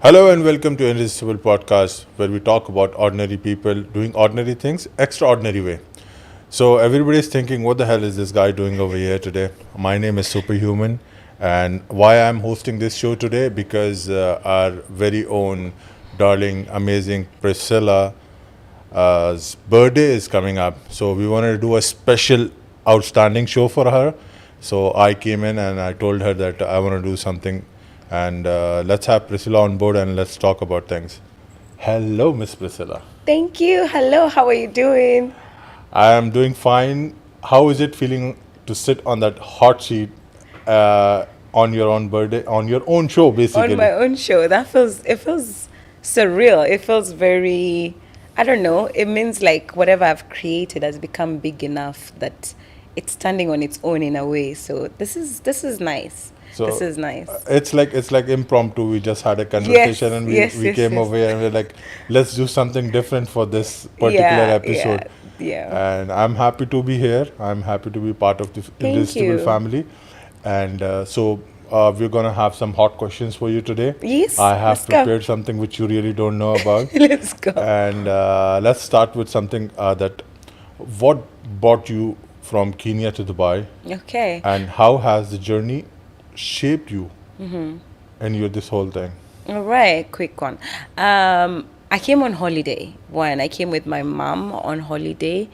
Hello and welcome to Irresistible podcast, where we talk about ordinary people doing ordinary things extraordinary way. So everybody's thinking, what the hell is this guy doing over here today? My name is Superhuman, and why I'm hosting this show today because our very own darling, amazing Priscilla's birthday is coming up. So we wanted to do a special, outstanding show for her. So I came in and I told her that I want to do something, and let's have Priscilla on board and let's talk about things. Hello, Miss Priscilla. Thank you. Hello, how are you doing? I am doing fine. How is it feeling to sit on that hot seat on your own birthday, on your own show, On basically? my own show. It feels surreal. It feels very, I don't know. It means like whatever I've created has become big enough that it's standing on its own in a way. So this is nice. This So is nice. it's like impromptu. We just had a Yes, conversation and we, yes, we yes, came yes. over here and we're like, let's do something different for this particular Yeah, episode. yeah, yeah. And I'm happy to be here. I'm happy to be part of the Thank Irresistible you. family. And we're gonna have some hot questions for you today. Yes, I have let's go. prepared something which you really don't know about. Let's go. And let's start with something that what brought you from Kenya to Dubai, Okay. and how has the journey shaped you and your this whole thing? All right, quick one. I came on holiday. One, I came with my mom on holiday.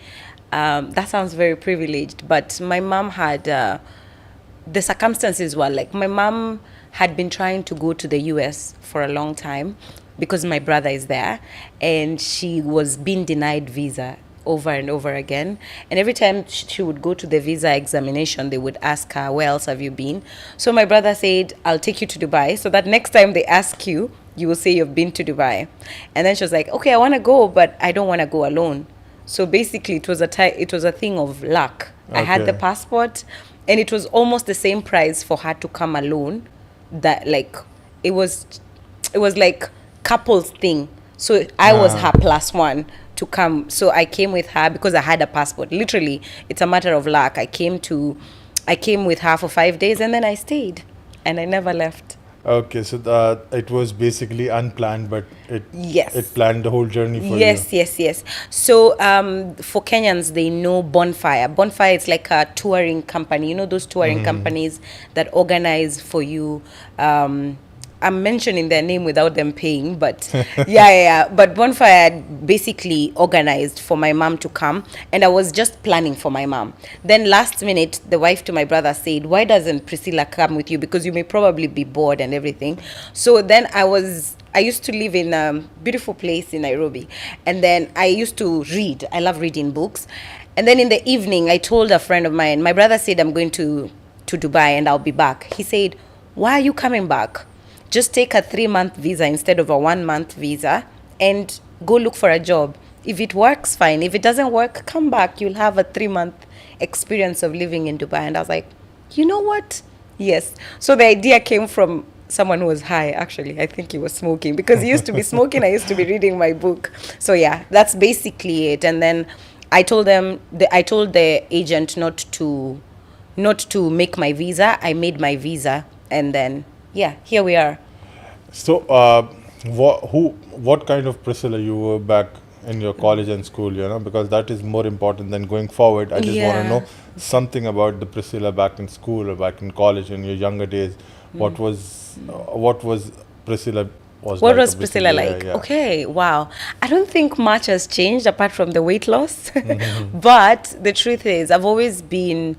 That sounds very privileged, but my mom had the circumstances were like my mom had been trying to go to the US for a long time because my brother is there, and she was being denied visa over and over again. And every time she would go to the visa examination, they would ask her, where else have you been? So my brother said, I'll take you to Dubai so that next time they ask you, you will say you've been to Dubai. And then she was like, okay, I want to go, but I don't want to go alone. So basically, it was a thing of luck. I had the Okay. passport, and it was almost the same price for her to come alone. That like it was, it was like couples thing. So I was her plus one to come. So I came with her because I had a passport. Literally, it's a matter of luck. I came with her for 5 days, and then I stayed, and I never left. Okay, so it was basically unplanned, but it Yes. planned the whole journey for you. Yes, yes, yes. So for Kenyans, they know Bonfire. Bonfire is like a touring company. You know those touring companies that organize for you. I'm mentioning their name without them paying, but yeah. But Bonfire had basically organized for my mom to come, and I was just planning for my mom. Then last minute, the wife to my brother said, "Why doesn't Priscilla come with you? Because you may probably be bored and everything." So then I used to live in a beautiful place in Nairobi, and then I used to read. I love reading books, and then in the evening, I told a friend of mine. My brother said, "I'm going to Dubai and I'll be back." He said, "Why are you coming back? Just take a 3-month visa instead of a 1-month visa and go look for a job. If it works, fine. If it doesn't work, come back. You'll have a 3-month experience of living in Dubai." And I was like, you know what? Yes. So the idea came from someone who was high, actually. I think he was smoking because he used to be smoking. I used to be reading my book. So yeah, that's basically it. And then I told the agent not to make my visa. I made my visa, and then yeah, here we are. So, what kind of Priscilla you were back in your college and school? Because that is more important than going forward. I just want to Yeah. know something about the Priscilla back in school or back in college in your younger days. What was Priscilla was What like? was Priscilla Basically, like? yeah. Okay, wow. I don't think much has changed apart from the weight loss. But the truth is, I've always been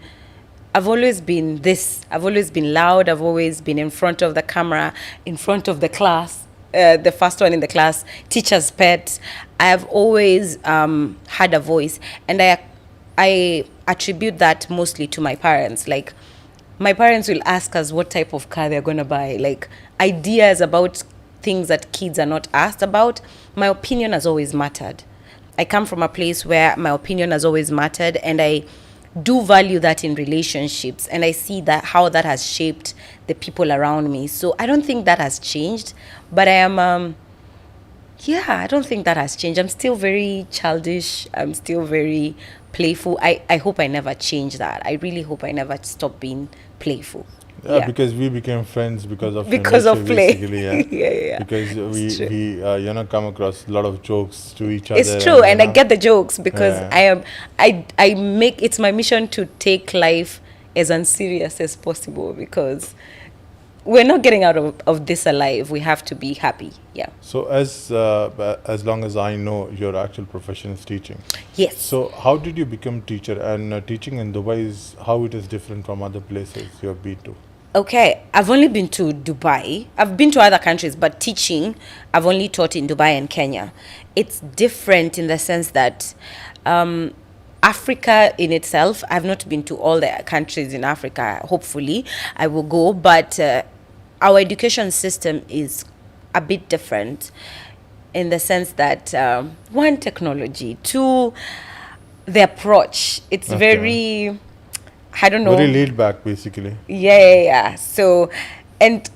this. I've always been loud. I've always been in front of the camera, in front of the class, the first one in the class, teacher's pet. I have always had a voice, and I attribute that mostly to my parents. Like, my parents will ask us what type of car they're going to buy, like ideas about things that kids are not asked about. My opinion has always mattered. I come from a place where my opinion has always mattered, and I do value that in relationships, and I see that how that has shaped the people around me. So I don't think that has changed, but I am yeah, I don't think that has changed. I'm still very childish. I'm still very playful. I hope I never change that. I really hope I never stop being playful. Yeah, because we became friends because of your Because nature, of play. basically. Yeah, Yeah. because It's true. we come across a lot of jokes to each It's other, true, and and I get the jokes because Yeah. I make it's my mission to take life as unserious as possible because we're not getting out of this alive. We have to be happy. Yeah. So as long as I know, your actual profession is teaching. Yes. So how did you become teacher? And teaching in Dubai is how it is different from other places you have been to. Okay, I've only been to Dubai. I've been to other countries, but teaching, I've only taught in Dubai and Kenya. It's different in the sense that Africa in itself, I've not been to all the countries in Africa. Hopefully, I will go, but our education system is a bit different in the sense that one, technology, two, the approach. It's Okay. very, I don't know. Very laid back, basically. Yeah. So, and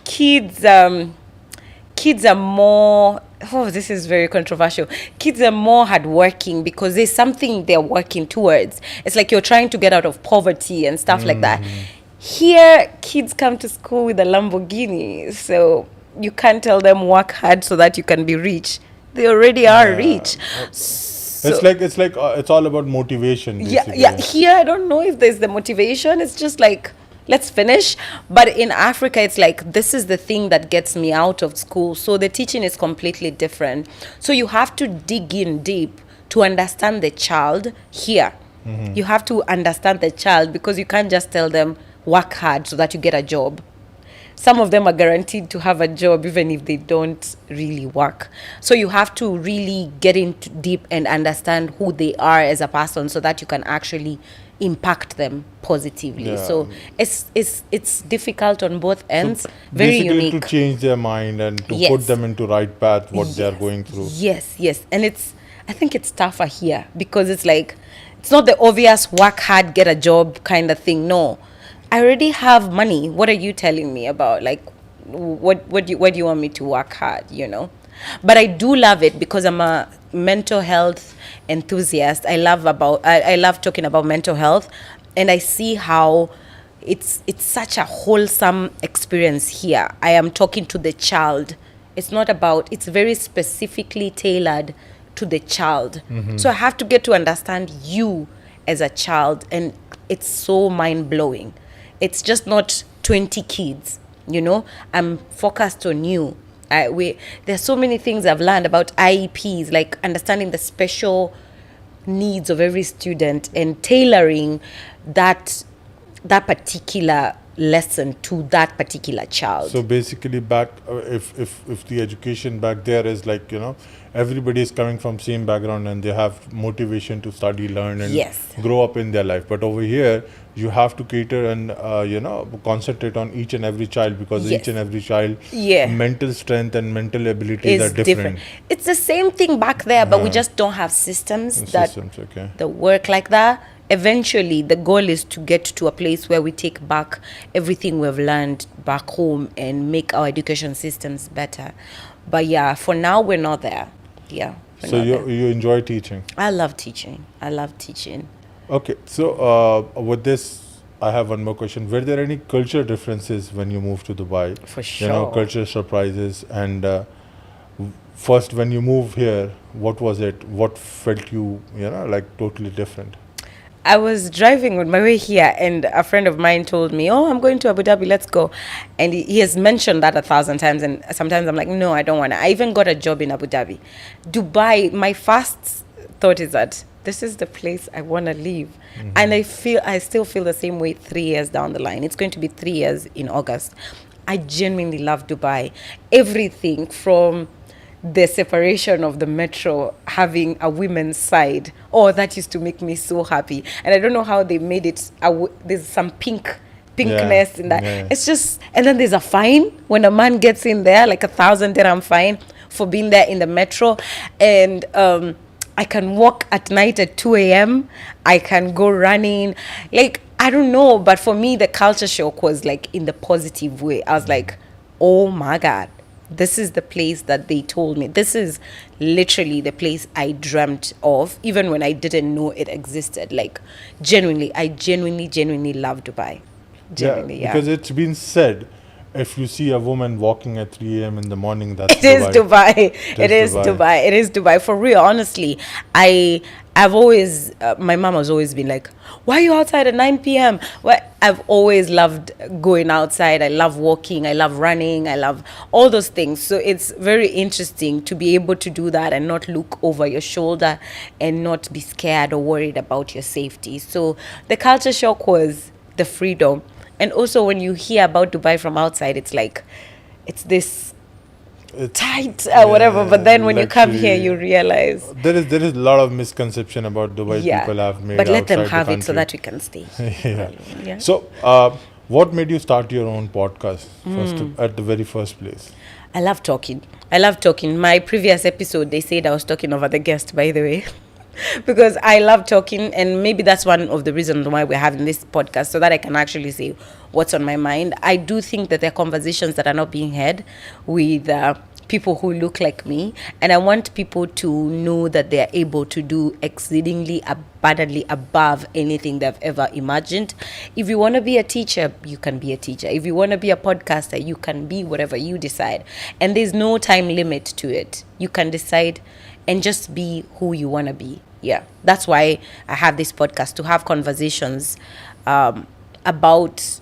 kids, kids are more. Oh, this is very controversial. Kids are more hardworking because there's something they're working towards. It's like you're trying to get out of poverty and stuff like that. Here, kids come to school with a Lamborghini, so you can't tell them work hard so that you can be rich. They already are rich. So, It's all about motivation, basically. yeah. Here, I don't know if there's the motivation. It's just like, let's finish. But in Africa, it's like, this is the thing that gets me out of school. So the teaching is completely different. So you have to dig in deep to understand the child here. You have to understand the child because you can't just tell them, work hard so that you get a job. Some of them are guaranteed to have a job even if they don't really work. So you have to really get into deep and understand who they are as a person so that you can actually impact them positively. Yeah. So it's difficult on both ends. Very Basically, unique. to change their mind and to Yes. put them into right path, what they are Yes. going through. Yes. And I think it's tougher here because it's like, it's not the obvious work hard, get a job kind of thing. No. I already have money. What are you telling me about? Like, what do you want me to work hard, you know? But I do love it because I'm a mental health enthusiast. I love talking about mental health, and I see how it's such a wholesome experience here. I am talking to the child. It's very specifically tailored to the child. So I have to get to understand you as a child, and it's so mind-blowing. It's just not 20 kids, you know. I'm focused on you. There's so many things I've learned about IEPs, like understanding the special needs of every student and tailoring that particular lesson to that particular child. So basically, back if the education back there is like, everybody is coming from same background and they have motivation to study, learn, and Yes. grow up in their life. But over here, you have to cater and concentrate on each and every child because Yes. each and every child, Yeah. mental strength and mental abilities Is are different. It's the same thing back there, but we just don't have systems that Systems, okay. work like that. Eventually, the goal is to get to a place where we take back everything we've learned back home and make our education systems better. But yeah, for now, we're not there. Yeah. we're So not there. you enjoy teaching. I love teaching. Okay, so with this, I have one more question. Were there any culture differences when you moved to Dubai? For Culture surprises. And first, when you moved here, what was it? What felt you, like totally different? I was driving on my way here, and a friend of mine told me, "Oh, I'm going to Abu Dhabi. Let's go." And he has mentioned that 1,000 times, and sometimes I'm like, "No, I don't want to." I even got a job in Abu Dhabi. Dubai, my first thought is that this is the place I want to live, and I still feel the same way 3 years down the line. It's going to be 3 years in August. I genuinely love Dubai. Everything from the separation of the metro having a women's side. Oh, that used to make me so happy. And I don't know how they made it. There's some pinkness in that. Yeah. It's just, and then there's a fine when a man gets in there, like 1,000 dirham fine for being there in the metro. And I can walk at night at 2 a.m. I can go running. Like, I don't know, but for me, the culture shock was like in the positive way. I was like, oh my God. This is the place that they told me. This is literally the place I dreamt of, even when I didn't know it existed. Like, I genuinely love Dubai. Generally, yeah. because it's been said, if you see a woman walking at 3 a.m. in the morning, that's It is Dubai. It is Dubai. It is Dubai for real. Honestly, I've always my mom has always been like, "Why are you outside at 9 p.m.?" Well, I've always loved going outside. I love walking. I love running. I love all those things. So it's very interesting to be able to do that and not look over your shoulder and not be scared or worried about your safety. So the culture shock was the freedom. And also when you hear about Dubai from outside, it's like, it's this It's tight whatever. But then when you come here, luxury. you realize, There is a lot of misconception about Dubai yeah. people have made. But let them outside the have it so country. that we can stay. Yeah. Yeah. So, what made you start your own podcast at the very first place? I love talking. I love talking. My previous episode, they said I was talking over the guest, by the way. Because I love talking, and maybe that's one of the reasons why we're having this podcast, so that I can actually say what's on my mind. I do think that there are conversations that are not being had with people who look like me, and I want people to know that they are able to do exceedingly abundantly above anything they've ever imagined. If you want to be a teacher, you can be a teacher. If you want to be a podcaster, you can be whatever you decide, and there's no time limit to it. You can decide and just be who you want to be. Yeah, that's why I have this podcast, to have conversations about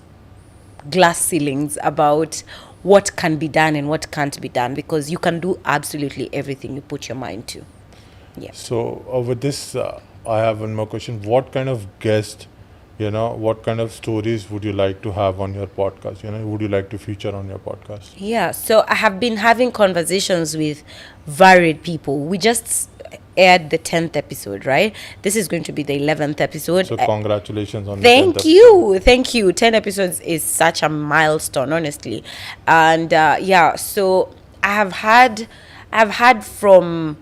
glass ceilings, about what can be done and what can't be done, because you can do absolutely everything you put your mind to. Yeah. So, with this, I have one more question. What kind of guest, what kind of stories would you like to have on your podcast? Would you like to feature on your podcast? Yeah, so I have been having conversations with varied people. We just aired the 10th episode, right? This is going to be the 11th episode. So, congratulations on the 10th Thank episode. you. Thank you. 10 episodes is such a milestone, honestly. And yeah, so I've had from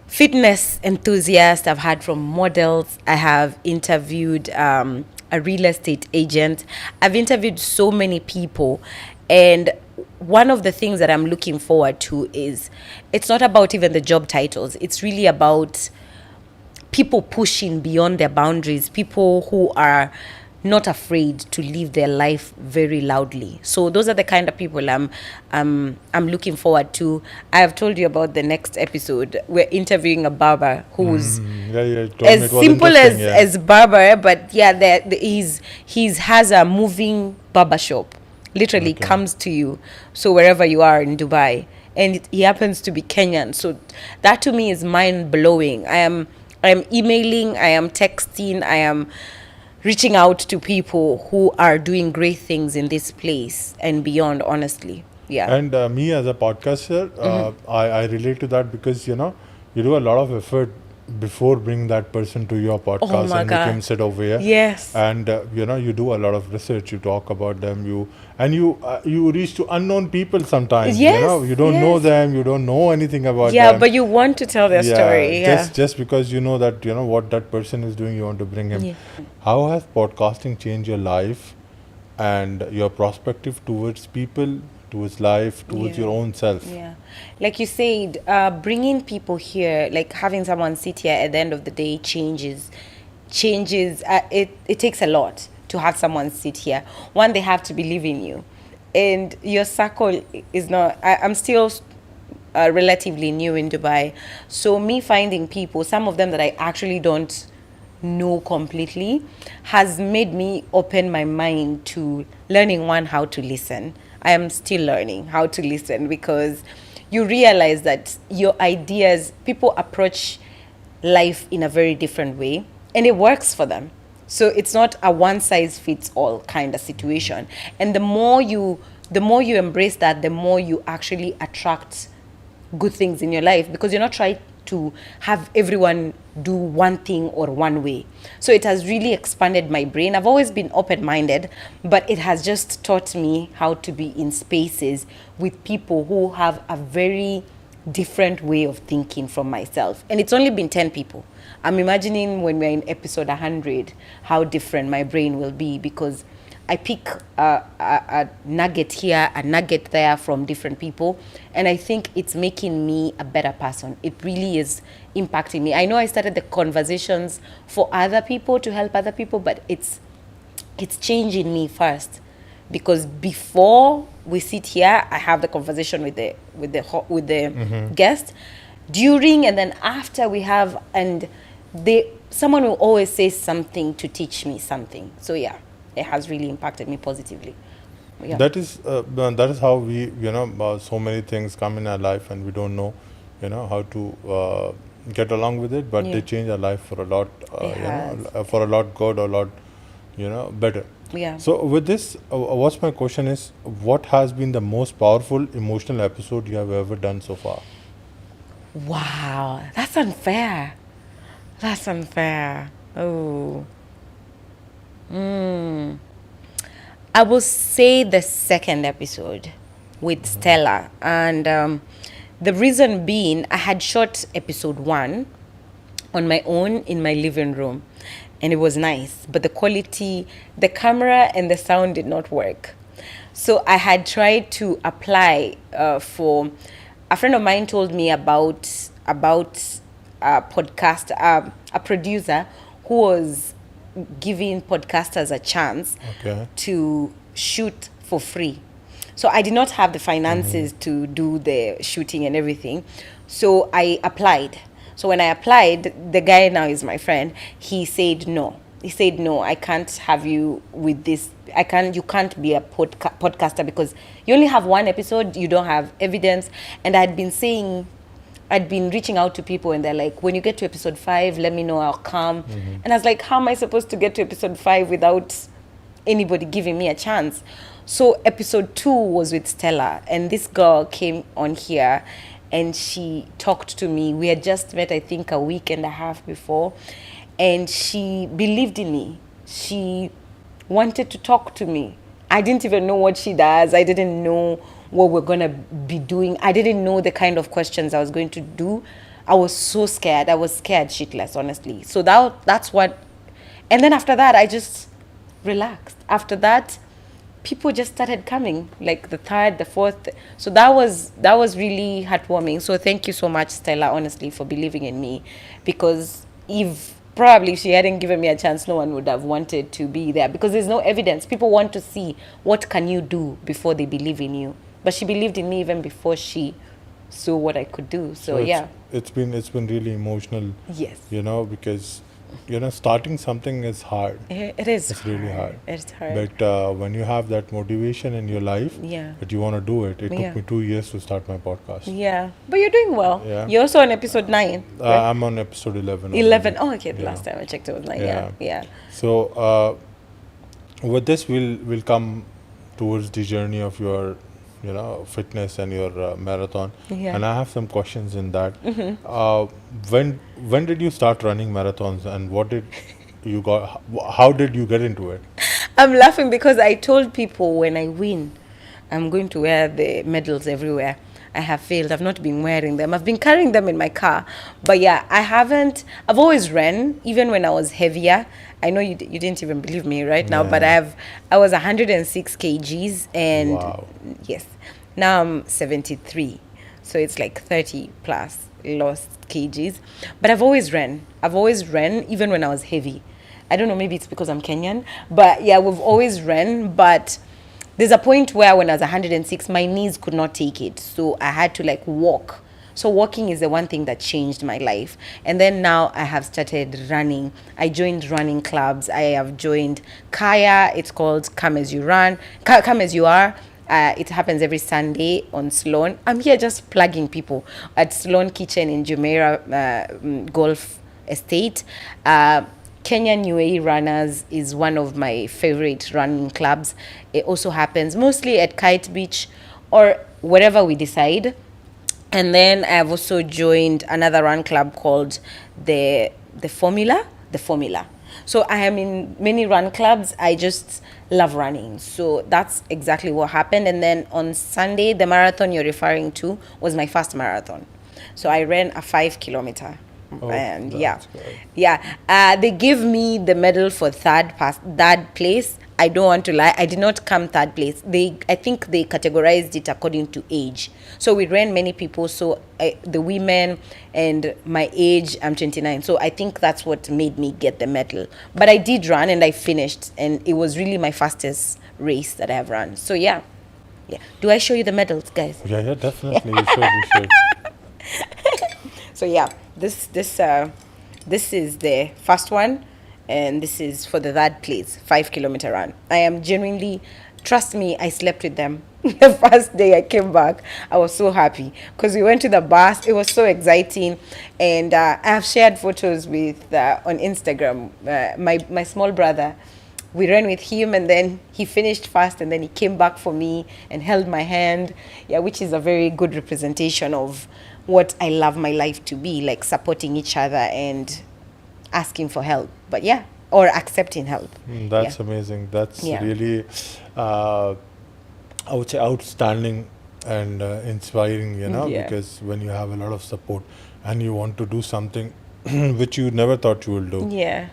fitness enthusiasts, I've had from models, I have interviewed a real estate agent. I've interviewed so many people, and one of the things that I'm looking forward to is, it's not about even the job titles. It's really about people pushing beyond their boundaries, people who are not afraid to live their life very loudly. So those are the kind of people I'm looking forward to. I have told you about the next episode. We're interviewing a barber who's Yeah, you told me as it was simple interesting, yeah. as barber, but yeah, he's has a moving barber shop. Literally Okay. comes to you, so wherever you are in Dubai, and he happens to be Kenyan. So that to me is mind blowing. I am emailing, I am texting, I am reaching out to people who are doing great things in this place and beyond, honestly. Yeah. And me as a podcaster, I relate to that because, you do a lot of effort before bringing that person to your podcast my and make God. him sit over here. Yes. And, you do a lot of research. You talk about them. You reach to unknown people sometimes. Yes, You don't know yes. them. You don't know anything about Yeah, them. but you want to tell their story. Yeah. Just because you know that, what that person is doing, you want to bring him. Yeah. How has podcasting changed your life and your perspective towards people, towards life, towards Yeah. your own self? Yeah, like you said, bringing people here, like having someone sit here at the end of the day changes. It takes a lot to have someone sit here. One, they have to believe in you, and your circle is not. I'm still relatively new in Dubai, so me finding people, some of them that I actually don't know completely, has made me open my mind to learning, one, how to listen. I am still learning how to listen, because you realize that your ideas, people approach life in a very different way, and it works for them. So it's not a one size fits all kind of situation. And the more you embrace that, the more you actually attract good things in your life, because you're not trying to have everyone do one thing or one way. So it has really expanded my brain. I've always been open-minded, but it has just taught me how to be in spaces with people who have a very different way of thinking from myself. And it's only been 10 people. I'm imagining when we're in episode 100, how different my brain will be, because I pick a nugget here, a nugget there from different people, and I think it's making me a better person. It really is impacting me. I know I started the conversations for other people, to help other people, but it's it's changing me first, because before we sit here, I have the conversation with the guest. During and then after we have, and someone will always say something to teach me something. So yeah, it has really impacted me positively. Yeah. That is how we, so many things come in our life and we don't know, how to get along with it, but Yeah. they change our life for a lot, It has. for a lot good, or a lot, better. Yeah. So with this, what's my question is, what has been the most powerful emotional episode you have ever done so far? Wow, that's unfair. That's unfair. Oh. I will say the second episode with Stella. And the reason being, I had shot episode 1 on my own in my living room. And it was nice. But the quality, the camera and the sound did not work. So I had tried to apply for... A friend of mine told me about a podcast, a producer who was giving podcasters a chance Okay. to shoot for free. So I did not have the finances to do the shooting and everything. So I applied. So when I applied, the guy now is my friend. He said no. He said no, I can't have you with this. You can't be a podcaster because you only have one episode. You don't have evidence. And I'd been reaching out to people and they're like, when you get to episode 5, let me know, I'll come. And I was like, how am I supposed to get to episode 5 without anybody giving me a chance? So episode 2 was with Stella, and this girl came on here and she talked to me. We had just met, I think, a week and a half before, and she believed in me. She wanted to talk to me. I didn't even know what she does. I didn't know what we're going to be doing. I didn't know the kind of questions I was going to do. I was so scared. I was scared shitless, honestly. So that's what... And then after that, I just relaxed. After that, people just started coming, like the 3rd, the 4th. So that was really heartwarming. So thank you so much, Stella, honestly, for believing in me. Because if she hadn't given me a chance, no one would have wanted to be there, because there's no evidence. People want to see what can you do before they believe in you. But she believed in me even before she saw what I could do. So yeah. It's been really emotional. Yes. Because starting something is hard. It is. It's really hard. It's hard. But when you have that motivation in your life, Yeah. that you want to do it. It Yeah. took me 2 years to start my podcast. Yeah. But you're doing well. Yeah. You're also on episode 9. Right? I'm on episode 11. 11. already. Oh, okay. The Yeah. last time I checked it was 9. Yeah. Yeah. So with this, we'll come towards the journey of your fitness and your marathon. Yeah. And I have some questions in that. When did you start running marathons, and how did you get into it? I'm laughing because I told people when I win, I'm going to wear the medals everywhere. I have failed. I've not been wearing them. I've been carrying them in my car. But yeah, I've always ran, even when I was heavier. I know you didn't even believe me right now, but Yeah. I was 106 kgs, and Wow. yes, now I'm 73. So it's like 30 plus lost kgs. But I've always ran, even when I was heavy. I don't know, maybe it's because I'm Kenyan, but yeah, we've always ran. But there's a point where when I was 106, my knees could not take it. So I had to walk. So walking is the one thing that changed my life. And then now I have started running. I joined running clubs. I have joined Kaya. It's called Come As You Run. Come As You Are. It happens every Sunday on Sloan. I'm here just plugging people at Sloan Kitchen in Jumeirah Golf Estate. Kenyan UAE Runners is one of my favorite running clubs. It also happens mostly at Kite Beach or wherever we decide. And then I've also joined another run club called the Formula. So I am in many run clubs. I just love running. So that's exactly what happened. And then on Sunday, the marathon you're referring to was my first marathon. So I ran a 5-kilometer Oh, And that's good. they give me the medal for third place. I don't want to lie, I did not come third place. I think they categorized it according to age. So we ran many people, so the women and my age, I'm 29, so I think that's what made me get the medal. But I did run and I finished, and it was really my fastest race that I have run. So yeah. Do I show you the medals, guys? Yeah, definitely. You should. You should. So yeah, this is the first one, and this is for the third place, 5 kilometer run. I am genuinely, trust me, I slept with them. The first day I came back, I was so happy because we went to the bus. It was so exciting, and I have shared photos with on Instagram. My small brother, we ran with him, and then he finished fast, and then he came back for me and held my hand. Yeah, which is a very good representation of what I love my life to be, like supporting each other and asking for help. But yeah, or accepting help. That's amazing. That's Yeah. really, I would say, outstanding and inspiring, Yeah. because when you have a lot of support and you want to do something which you never thought you will do, Yeah.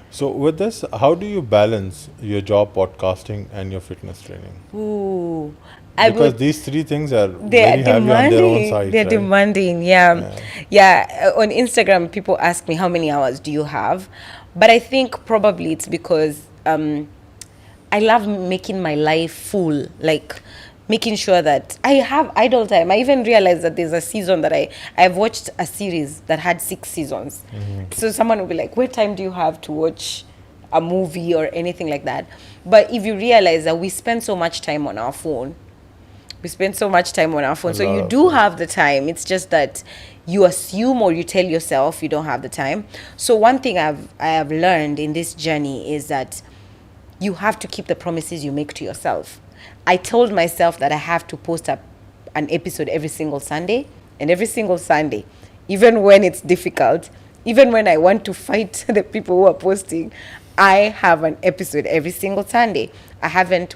So with this, how do you balance your job, podcasting, and your fitness training? Ooh. Because these three things are They're very heavy on their own side, They're right? demanding, yeah. On Instagram, people ask me how many hours do you have, but I think probably it's because I love making my life full, like making sure that I have idle time. I even realized that there's a season that I've watched a series that had 6 seasons. So someone will be like, what time do you have to watch a movie or anything like that? But if you realize that we spend so much time on our phone, so you do have the time. It's just that you assume or you tell yourself you don't have the time. So one thing I have learned in this journey is that you have to keep the promises you make to yourself. I told myself that I have to post an episode every single Sunday, and every single Sunday, even when it's difficult, even when I want to fight the people who are posting, I have an episode every single Sunday.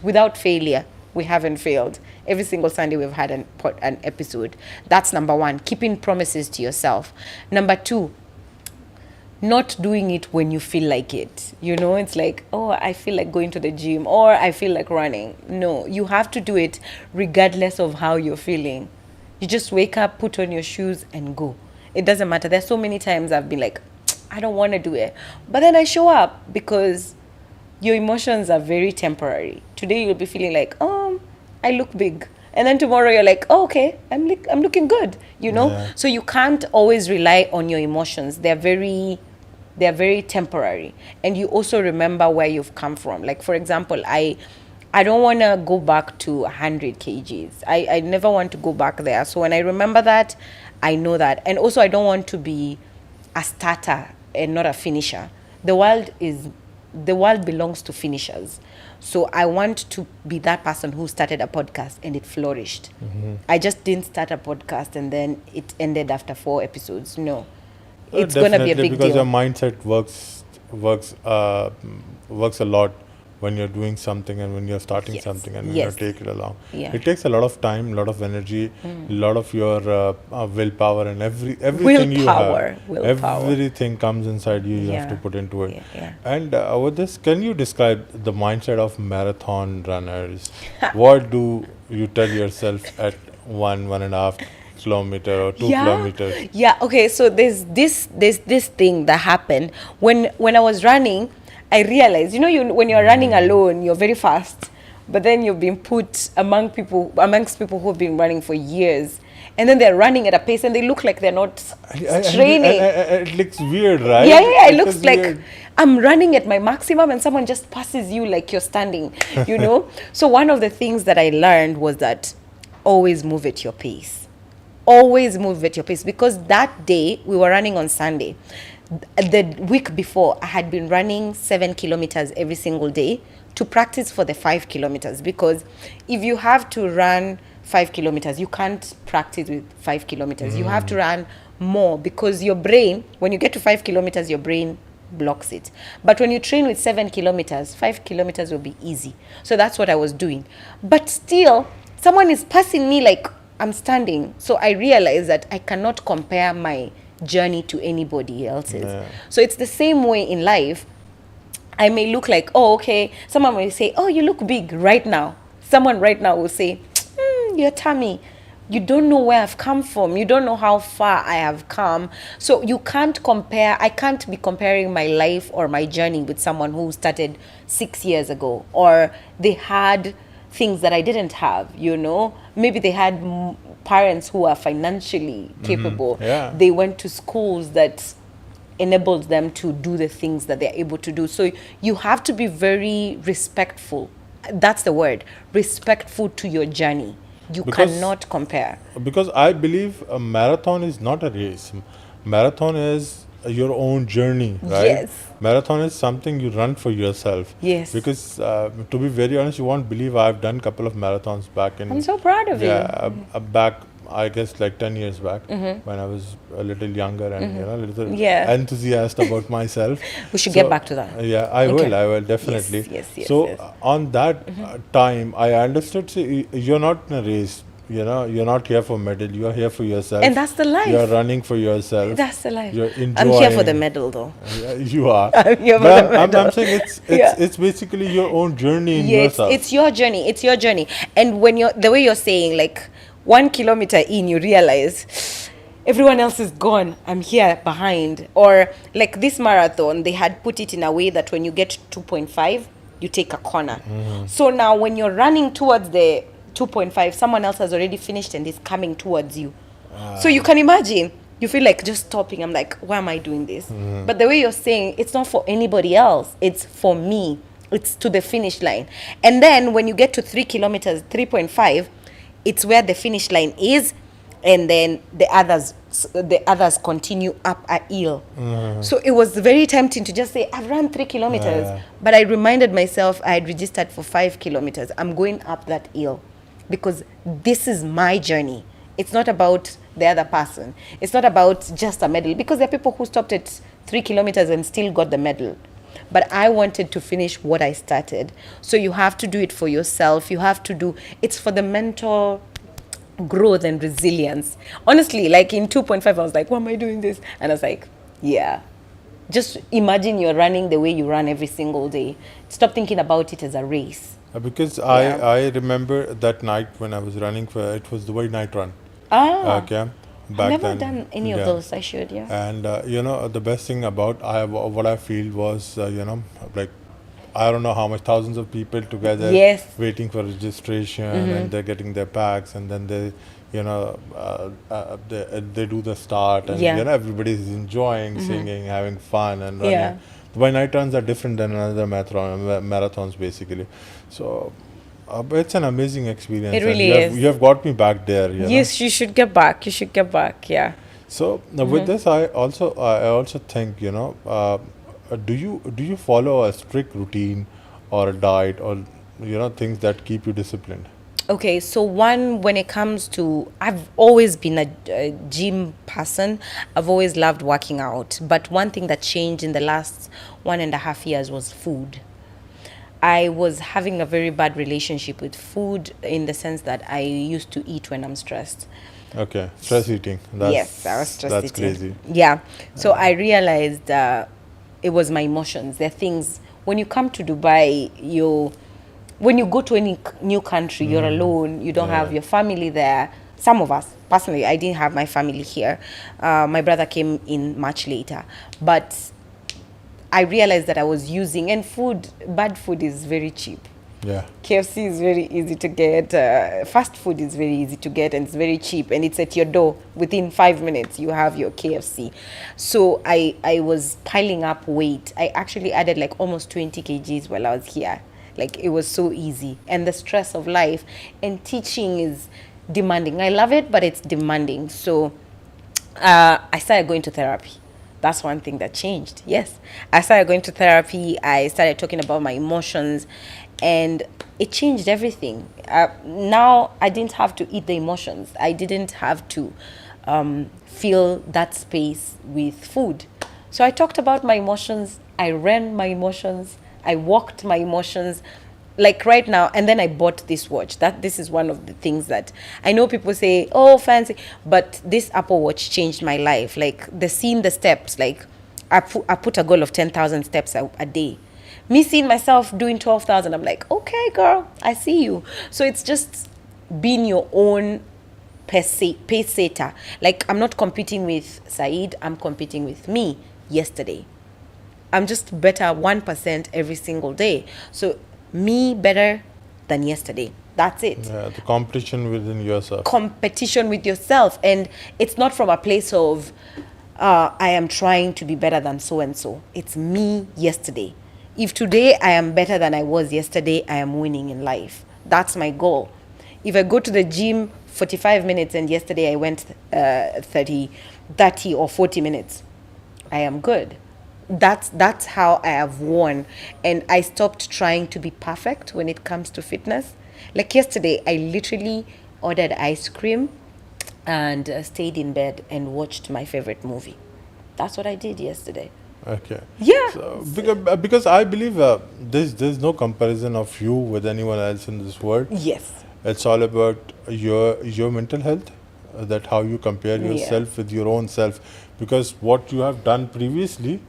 Without failure, we haven't failed. Every single Sunday we've had an episode. That's number one, keeping promises to yourself. Number two, not doing it when you feel like it. It's like, oh, I feel like going to the gym, or I feel like running. No, you have to do it regardless of how you're feeling. You just wake up, put on your shoes, and go. It doesn't matter. There's so many times I've been like, I don't want to do it. But then I show up because your emotions are very temporary. Today you'll be feeling like, I look big. And then tomorrow you're like, oh, okay, I'm looking good, Yeah. So you can't always rely on your emotions. They're very temporary. And you also remember where you've come from. Like, for example, I don't want to go back to 100 kgs. I never want to go back there. So when I remember that, I know that. And also I don't want to be a starter and not a finisher. The world belongs to finishers. So I want to be that person who started a podcast and it flourished. I just didn't start a podcast and then it ended after 4 episodes. No. It's going to be a big because deal. your mindset works a lot when you're doing something and when you're starting something and when you take it along. Yeah. It takes a lot of time, a lot of energy, a lot of your willpower, and everything you have. Willpower. Everything comes inside you. You have to put into it. Yeah. And with this, can you describe the mindset of marathon runners? What do you tell yourself at 1.5 kilometer or 2 kilometers? Yeah. Okay. So there's this thing that happened when I was running. I realized, when you're running alone, you're very fast, but then you've been put amongst people who've been running for years, and then they're running at a pace and they look like they're not training. It looks weird, right? Yeah. It looks like weird. I'm running at my maximum and someone just passes you like you're standing, So one of the things that I learned was that always move at your pace. Always move at your pace, because that day we were running on Sunday. The week before, I had been running 7 kilometers every single day to practice for the 5 kilometers, because if you have to run 5 kilometers, you can't practice with 5 kilometers. You have to run more, because your brain, when you get to 5 kilometers, your brain blocks it. But when you train with 7 kilometers, 5 kilometers will be easy. So that's what I was doing. But still, someone is passing me like I'm standing. So I realized that I cannot compare my journey to anybody else's. Yeah. So it's the same way in life. I may look like, oh, okay. Someone may say, oh, you look big right now. Someone right now will say, your tummy. You don't know where I've come from. You don't know how far I have come. So you can't compare. I can't be comparing my life or my journey with someone who started 6 years ago, or they had things that I didn't have, you know. Maybe they had parents who are financially capable. Yeah. They went to schools that enabled them to do the things that they're able to do. So you have to be very respectful. That's the word, respectful to your journey. You Because- cannot compare. Because I believe a marathon is not a race. Marathon is your own journey, right? Yes. Marathon is something you run for yourself. Yes. Because to be very honest, you won't believe I've done a couple of marathons back in. I'm so proud of yeah, you. back I guess like 10 years back when I was a little younger and a little Yeah. enthusiast about myself. We should get back to that. Yeah, I Okay. will definitely. yes, So yes. on that time, I understood. See, you're not in a race. You know, you're not here for medal. You're here for yourself. And that's the life. You're running for yourself. That's the life. You're I'm here for the enjoying- medal, though. Yeah, you are. I'm here for But the I'm medal. saying Yeah. it's basically your own journey in Yeah, yourself. it's your journey. It's your journey. And when you're the way you're saying, like 1 kilometer in, you realize everyone else is gone. I'm here behind. Or like this marathon, they had put it in a way that when you get to 2.5, you take a corner. So now when you're running towards the 2.5, someone else has already finished and is coming towards you. So you can imagine, you feel like just stopping. I'm like, why am I doing this? But the way you're saying, it's not for anybody else. It's for me. It's to the finish line. And then when you get to 3 kilometers, 3.5, it's where the finish line is. And then the others continue up a hill. So it was very tempting to just say, I've run 3 kilometers. Yeah. But I reminded myself I had registered for 5 kilometers. I'm going up that hill because this is my journey. It's not about the other person. It's not about just a medal, because there are people who stopped at 3 kilometers and still got the medal. But I wanted to finish what I started. So you have to do it for yourself. You have to do, it's for the mental growth and resilience. Honestly, like in 2.5, I was like, why am I doing this? And I was like, yeah. Just imagine you're running the way you run every single day. Stop thinking about it as a race. Because Yeah. I remember that night when I was running for, it was the Dubai night run. Okay. I've never done any of those. I should, yeah. And you know, the best thing about what I feel was you know, like I don't know how much, thousands of people together Yes. waiting for registration, and they're getting their packs, and then they, you know, they do the start, and Yeah. you know, everybody's enjoying, singing, having fun, and running. Yeah. Dubai night runs are different than another marathons basically. So but it's an amazing experience. It and really you have, is. You have got me back there. You know? Yes, you should get back. You should get back, yeah. So with this, I also think, you know, do you follow a strict routine or a diet, or you know, things that keep you disciplined? Okay, so one, when it comes to, I've always been a gym person. I've always loved working out. But one thing that changed in the last 1.5 years was food. I was having a very bad relationship with food, in the sense that I used to eat when I'm stressed. Okay, stress eating. That's, Yes, I was stress That's eating. crazy. Yeah. So I realized it was my emotions. There are things, when you come to Dubai, when you go to any new country, you're alone. You don't have your family there. Some of us, personally, I didn't have my family here. My brother came in much later. But I realized that I was using, and bad food is very cheap. Yeah. KFC is very easy to get. Fast food is very easy to get, and it's very cheap, and it's at your door. Within 5 minutes, you have your KFC. So I was piling up weight. I actually added like almost 20 kgs while I was here. Like, it was so easy. And the stress of life and teaching is demanding. I love it, but it's demanding. So I started going to therapy. That's one thing that changed. Yes. I started going to therapy. I started talking about my emotions, and it changed everything. Now I didn't have to eat the emotions. I didn't have to fill that space with food. So I talked about my emotions. I ran my emotions. I walked my emotions. like right now, and then I bought this watch. This is one of the things that I know people say, oh, fancy, but this Apple Watch changed my life. Like seeing the steps, like I put a goal of 10,000 steps a day. Me seeing myself doing 12,000, I'm like, okay, girl, I see you. So it's just being your own pace setter. Like I'm not competing with Saeed, I'm competing with me yesterday. I'm just better 1% every single day. So me better than yesterday. That's it. Yeah, the competition within yourself. Competition with yourself. And it's not from a place of, I am trying to be better than so and so. It's me yesterday. If today I am better than I was yesterday, I am winning in life. That's my goal. If I go to the gym 45 minutes and yesterday I went 30 or 40 minutes, I am good. That's how I have won, and I stopped trying to be perfect when it comes to fitness. Like yesterday, I literally ordered ice cream and stayed in bed and watched my favorite movie. That's what I did yesterday. Okay. Yeah. So, because I believe there's no comparison of you with anyone else in this world. Yes. It's all about your mental health, that how you compare yourself with your own self, because what you have done previously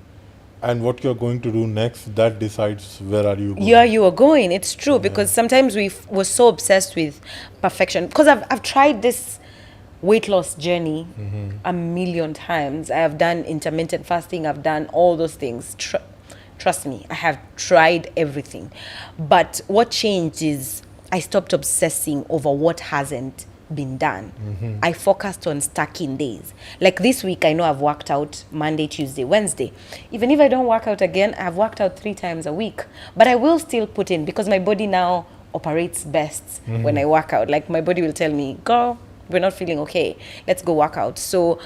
and what you're going to do next, that decides where are you going. Yeah, you are going. It's true, because sometimes we're so obsessed with perfection. Because I've tried this weight loss journey a million times. I have done intermittent fasting. I've done all those things. Trust me, I have tried everything. But what changed is I stopped obsessing over what hasn't been done. I focused on stacking days. Like this week, I know I've worked out Monday, Tuesday, Wednesday. Even if I don't work out again, I've worked out 3 times a week. But I will still put in, because my body now operates best when I work out. Like my body will tell me, girl, we're not feeling okay. Let's go work out. So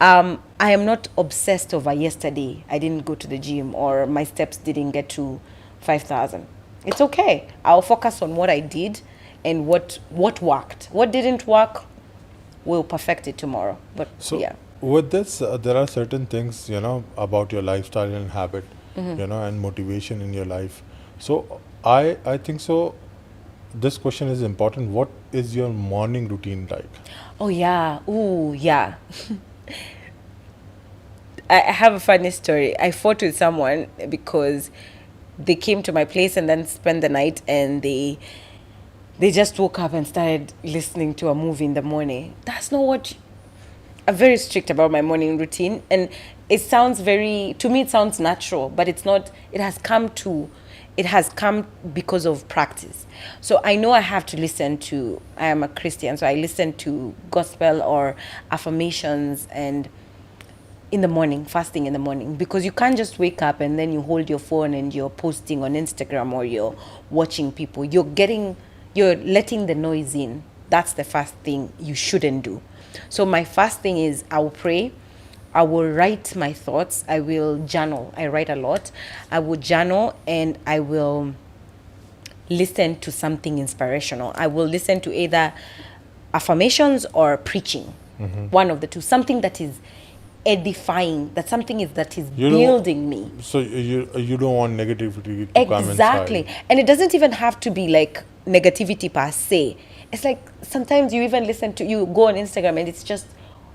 I am not obsessed over yesterday. I didn't go to the gym or my steps didn't get to 5,000. It's okay. I'll focus on what I did and what worked. What didn't work, we'll perfect it tomorrow. But So yeah. with this, there are certain things, about your lifestyle and habit, and motivation in your life. So I think so. This question is important. What is your morning routine like? Oh yeah. Ooh, yeah. I have a funny story. I fought with someone because they came to my place and then spent the night, and they just woke up and started listening to a movie in the morning. That's not what I'm very strict about my morning routine, and it sounds to me it sounds natural, but it's not. It has come because of practice. So I know I have to listen to, I am a Christian, so I listen to gospel or affirmations and in the morning, fasting in the morning, because you can't just wake up and then you hold your phone and you're posting on Instagram or you're watching people. You're letting the noise in. That's the first thing you shouldn't do. So my first thing is I will pray. I will write my thoughts. I will journal. I write a lot. I will journal and I will listen to something inspirational. I will listen to either affirmations or preaching. One of the two. Something that is edifying. That something that is building me. So you don't want negativity to come inside. Exactly. And it doesn't even have to be like negativity per se. It's like sometimes you even you go on Instagram and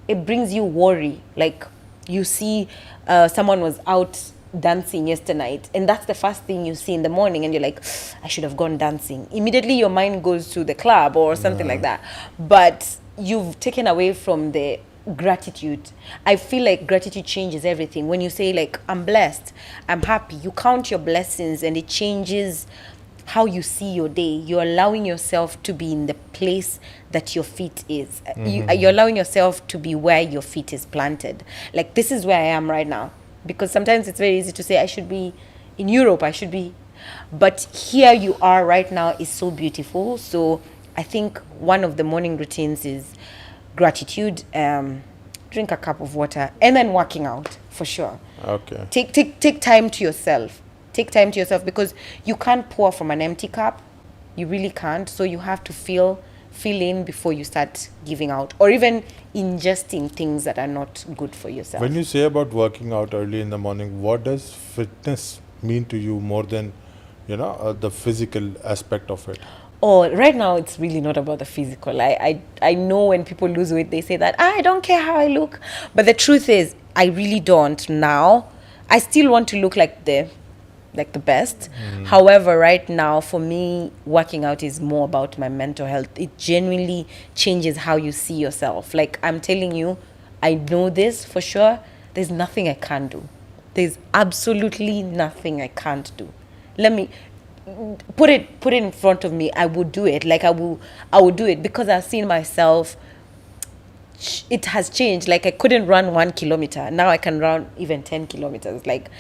it brings you worry. Like you see someone was out dancing yesterday night, and that's the first thing you see in the morning, and you're like, I should have gone dancing. Immediately your mind goes to the club or something like that. But you've taken away from the gratitude. I feel like gratitude changes everything. When you say like, I'm blessed, I'm happy, you count your blessings and it changes how you see your day. You're allowing yourself to be in the place that your feet is. You're allowing yourself to be where your feet is planted. Like this is where I am right now. Because sometimes it's very easy to say I should be in Europe, but here you are right now is so beautiful. So I think one of the morning routines is gratitude, drink a cup of water, and then working out for sure. Okay. Take time to yourself. Take time to yourself, because you can't pour from an empty cup. You really can't. So you have to fill in before you start giving out, or even ingesting things that are not good for yourself. When you say about working out early in the morning, what does fitness mean to you more than the physical aspect of it? Oh, right now it's really not about the physical. I know when people lose weight, they say that I don't care how I look. But the truth is, I really don't now. I still want to look like the best. However, right now for me, working out is more about my mental health. It genuinely changes how you see yourself. Like I'm telling you, I know this for sure. There's nothing I can't do. There's absolutely nothing I can't do. Let me put it in front of me. I would do it. Like I would do it because I've seen myself. It has changed. Like I couldn't run 1 kilometer. Now I can run even 10 kilometers. Like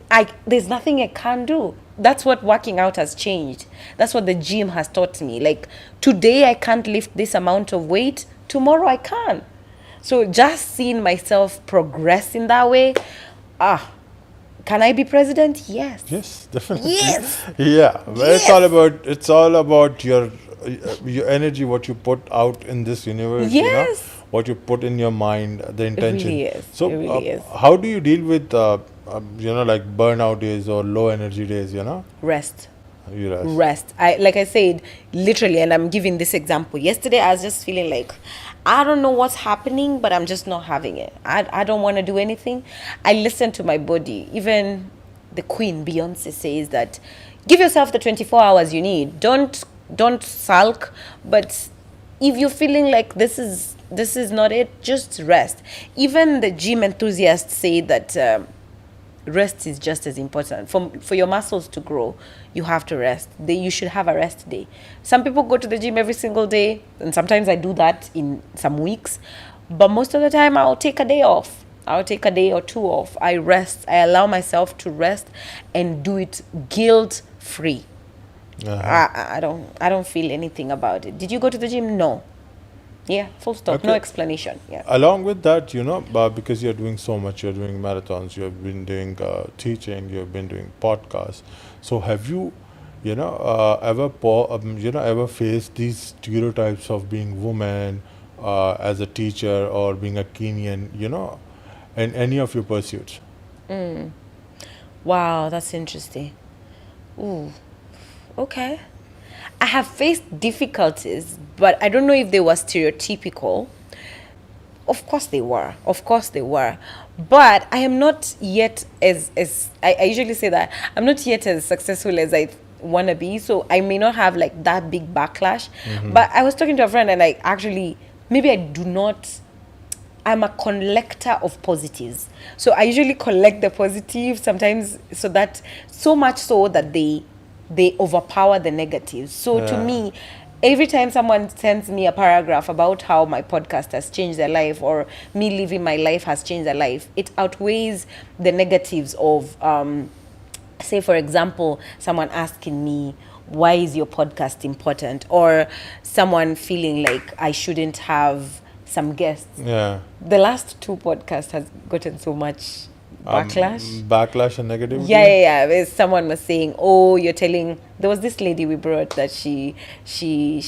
like there's nothing I can't do. That's what working out has changed. That's what the gym has taught me. Like today I can't lift this amount of weight, tomorrow I can. So just seeing myself progress in that way, can I be president? Yes. Yes, definitely. Yes. Yeah, but it's all about your energy, what you put out in this universe. Yes. What you put in your mind, the intention. really is. So, It really is. how do you deal with like burnout days or low energy days? Rest. You rest. Rest. Like I said, literally, and I'm giving this example. Yesterday, I was just feeling like I don't know what's happening, but I'm just not having it. I don't want to do anything. I listen to my body. Even the Queen Beyonce says that give yourself the 24 hours you need. Don't sulk. But if you're feeling like this is not it, just rest. Even the gym enthusiasts say that. Rest is just as important. For your muscles to grow, you have to rest. You should have a rest day. Some people go to the gym every single day, and sometimes I do that in some weeks. But most of the time, I'll take a day off. I'll take a day or two off. I rest. I allow myself to rest and do it guilt-free. I don't feel anything about it. Did you go to the gym? No. Yeah, full stop. Okay. No explanation. Yeah. Along with that, because you're doing so much, you're doing marathons, you've been doing teaching, you've been doing podcasts. So have you, ever faced these stereotypes of being woman as a teacher or being a Kenyan, in any of your pursuits? Wow, that's interesting. Ooh, okay. I have faced difficulties, but I don't know if they were stereotypical. Of course they were. Of course they were. But I am not yet as I usually say that I'm not yet as successful as I want to be. So I may not have like that big backlash. But I was talking to a friend and maybe I do not. I'm a collector of positives. So I usually collect the positive sometimes so much so that they overpower the negatives. So to me, every time someone sends me a paragraph about how my podcast has changed their life or me living my life has changed their life, it outweighs the negatives of, say, for example, someone asking me, why is your podcast important? Or someone feeling like I shouldn't have some guests. Yeah. The last 2 podcasts has gotten so much backlash and negativity. Yeah. Someone was saying, "Oh, you're telling." There was this lady we brought that she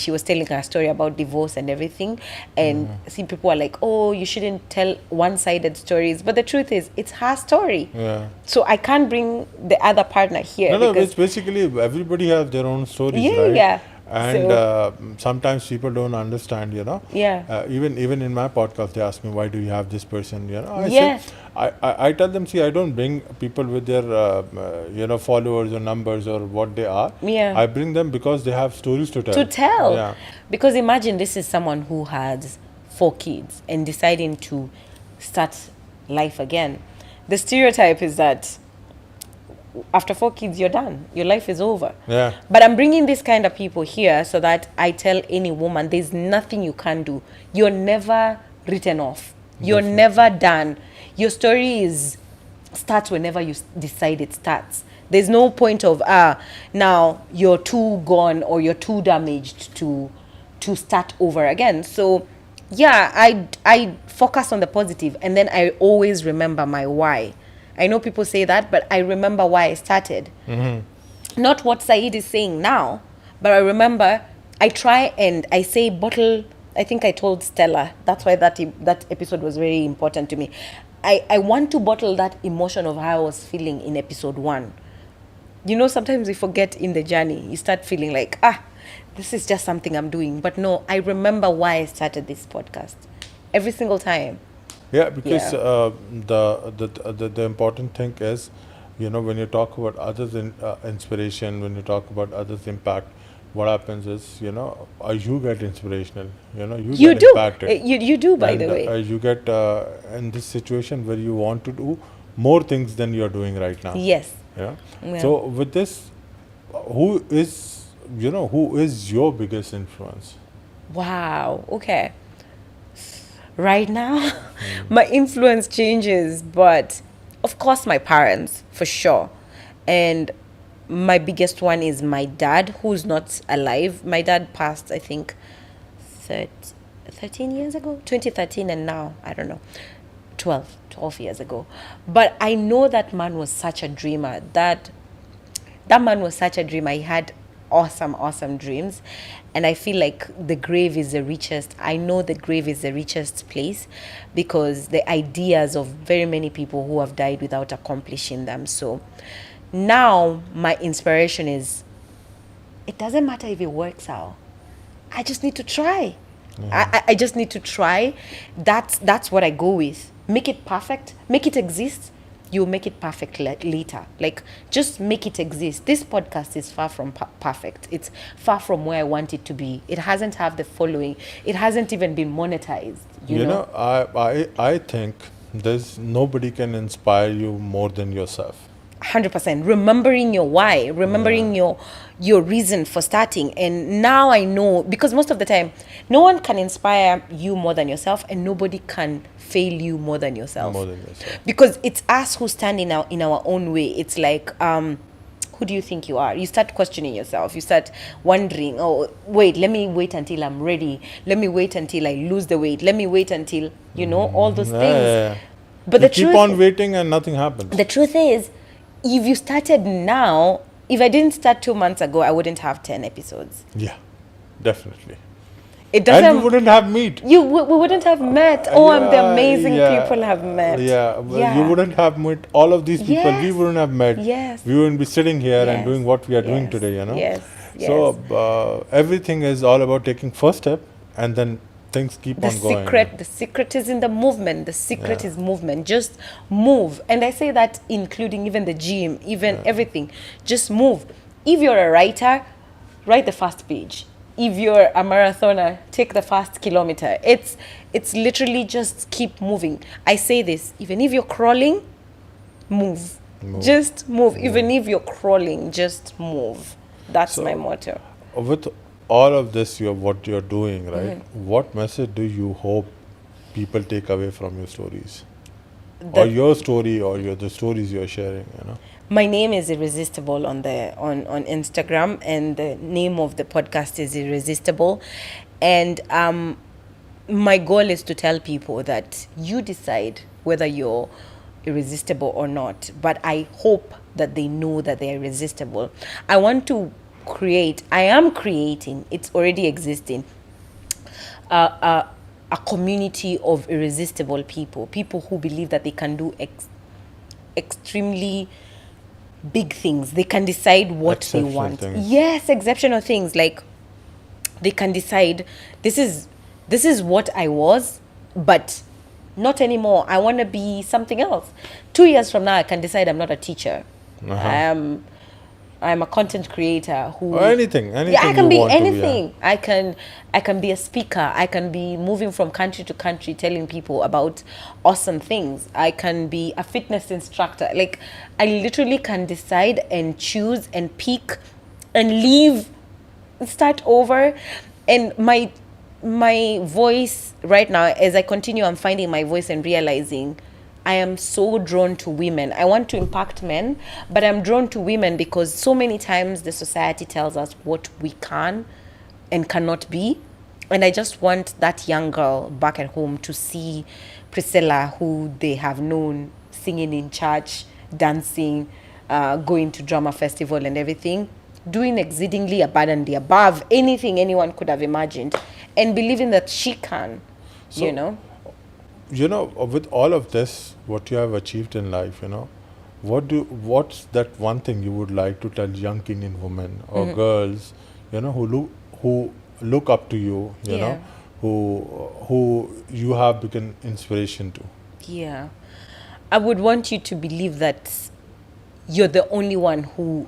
was telling her story about divorce and everything, and see people are like, "Oh, you shouldn't tell one-sided stories." But the truth is, it's her story. Yeah. So I can't bring the other partner here. No, it's basically everybody has their own stories, right? Yeah. And sometimes people don't understand, Yeah. Even in my podcast, they ask me, why do you have this person? Yeah. I tell them, see, I don't bring people with their followers or numbers or what they are. Yeah. I bring them because they have stories to tell. Yeah. Because imagine this is someone who has 4 kids and deciding to start life again. The stereotype is that after 4 kids, you're done. Your life is over. Yeah. But I'm bringing this kind of people here so that I tell any woman there's nothing you can do. You're never written off. You're never done. Your story starts whenever you decide it starts. There's no point of now you're too gone or you're too damaged to start over again. So yeah, I focus on the positive and then I always remember my why. I know people say that, but I remember why I started. Not what Saeed is saying now, but I remember I try and I say bottle. I think I told Stella. That's why that episode was very important to me. I want to bottle that emotion of how I was feeling in episode 1. You know, sometimes we forget in the journey. You start feeling like, this is just something I'm doing. But no, I remember why I started this podcast every single time. Yeah, because Yeah. the important thing is, when you talk about others' inspiration, when you talk about others' impact, what happens is, you get inspirational, you You get do. impacted, You do, by the and way. you get in this situation where you want to do more things than you're doing right now. Yes. Yeah. Yeah. So with this, who is your biggest influence? Wow. Okay. Right now, my influence changes, but of course, my parents, for sure. And my biggest one is my dad, who's not alive. My dad passed, I think, 13, 13 years ago, 2013, and now, I don't know, 12 years ago. But I know that man was such a dreamer. That man was such a dreamer. He had awesome dreams. And I feel like the grave is the richest. I know the grave is the richest place because the ideas of very many people who have died without accomplishing them. So now my inspiration is, it doesn't matter if it works out. I just need to try. I just need to try. That's what I go with. Make it perfect. Make it exist. You'll make it perfect later. Like, just make it exist. This podcast is far from perfect. It's far from where I want it to be. It hasn't have the following. It hasn't even been monetized. You know? I think there's nobody can inspire you more than yourself. 100%. Remembering your why, remembering your reason for starting. And now I know, because most of the time no one can inspire you more than yourself, and nobody can fail you more than yourself. More than yourself. Because it's us who stand in our own way. It's like, who do you think you are? You start questioning yourself. You start wondering, oh, wait, let me wait until I'm ready. Let me wait until I lose the weight. Let me wait until, all those things. Yeah. But You the keep truth, on waiting and nothing happens. the truth is, if you started now, if I didn't start 2 months ago, I wouldn't have 10 episodes. Yeah, definitely. It And we doesn't. wouldn't have meet. We wouldn't have met. Oh, and the Yeah, amazing yeah. people have met. Yeah, well, you wouldn't have met all of these people. We Yes. wouldn't have met. Yes. We wouldn't be sitting here and Yes. doing what we are doing Yes. today, Yes. So everything is all about taking first step, and then things keep The on going. secret is in the movement. The secret Yeah. is movement. Just move. And I say that including even the gym, even everything. Just move. If you're a writer, write the first page. If you're a marathoner, take the first kilometer. It's literally just keep moving. I say this, even if you're crawling, move. Just move. Even if you're crawling, just move. That's So- my motto. With all of this, what you're doing, right? Mm-hmm. What message do you hope people take away from your stories, or That- your story, or the stories you're sharing? My name is Irresistible on Instagram, and the name of the podcast is Irresistible. And my goal is to tell people that you decide whether you're irresistible or not. But I hope that they know that they are irresistible. I am creating, it's already existing, a community of irresistible people who believe that they can do extremely big things. They can decide what they Exceptional want. things. Yes, exceptional things. Like, they can decide, this is what I was, but not anymore. I want to be something else. 2 years from now, I can decide I'm not a teacher. I'm a content creator who. Or anything. Yeah, I can you be want to anything. I can be a speaker. I can be moving from country to country telling people about awesome things. I can be a fitness instructor. Like, I literally can decide and choose and pick and leave, start over. And my voice right now, as I continue, I'm finding my voice and realizing I am so drawn to women. I want to impact men, but I'm drawn to women because so many times the society tells us what we can and cannot be. And I just want that young girl back at home to see Priscilla, who they have known singing in church, dancing, going to drama festival and everything, doing exceedingly abundantly above anything anyone could have imagined, and believing that she can, So- with all of this, what you have achieved in life, what's that one thing you would like to tell young Kenyan women or Mm-hmm. girls, who look up to you, Yeah. who you have become inspiration to? Yeah. I would want you to believe that you're the only one who